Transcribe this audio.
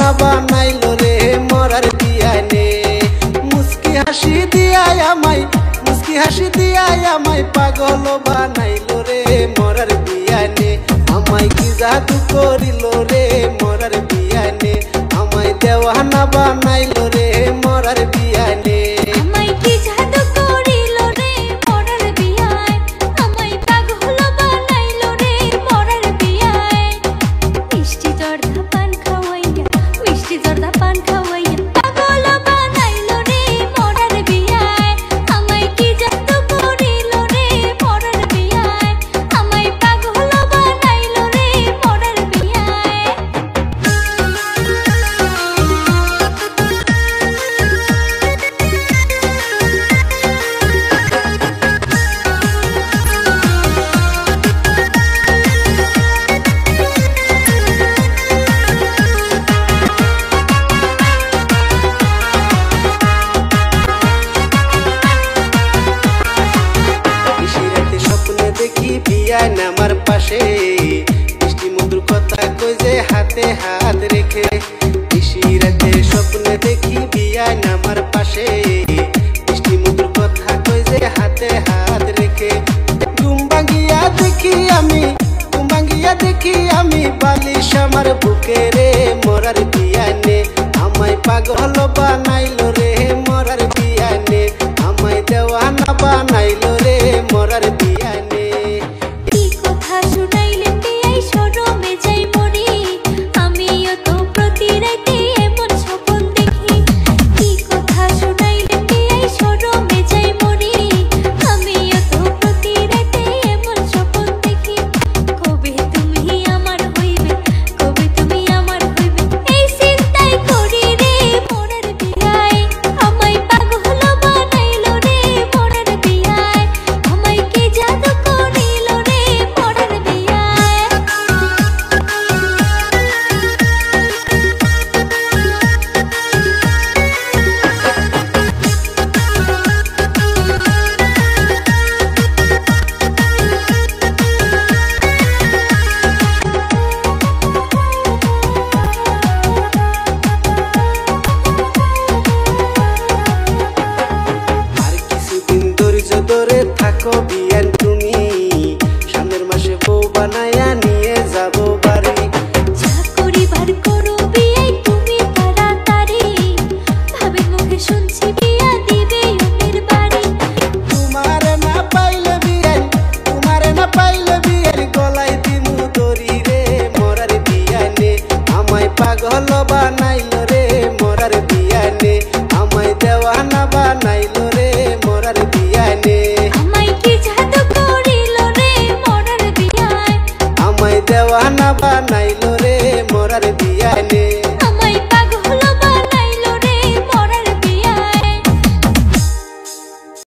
দেওয়ানা বানাইলো রে মরার বিয়ানে। মুস্কি হাসি দিয়াই আমায় পাগল বানাইলো রে মরার বিয়ানে। আমায় কি জাদু করিল রে মরার বিয়ানে। আমায় দেওয়ানা বানাইলো রে মরার বিয়ানে। দেখি বিয়ান আমার পাশে মিষ্টি মধুর কথা কই যে হাতে হাত রেখে। নিশিরাতে স্বপ্নে দেখি বিয়ান আমার পাশে মিষ্টি মধুর কথা কই যে হাতে হাত রেখে। ঘুম ভাঙিয়া দেখি আমি বালিশ আমার বুকে রে মরার বিয়ানে। আমায় পাগল বানাইলো রে মরার বিয়ানে। আমায় দেওয়ানা বানাইলো রে মরার বিয়ানে। ধরে থাকো বিয়ান তুমি, সামনের মাসে বউ বানায়া নিয়ে যাবো বাড়ি। চাকরি বার করো বিয়াই তুমি তাড়াতাড়ি, ভাবের মুখে শুনছি বিয়া দিবে ওদের বাড়ি। তোমারে না পাইলে বিয়ান গলায় দিমু দড়ি রে মরার বিয়ানে। আমায় পাগল বানাইলো রে মরার বিয়ানে। আমায় দেওয়ানা বানাইলো রে মরার বিয়ানে। দেওয়ানা বানাইলো রে মরার বিয়ানে।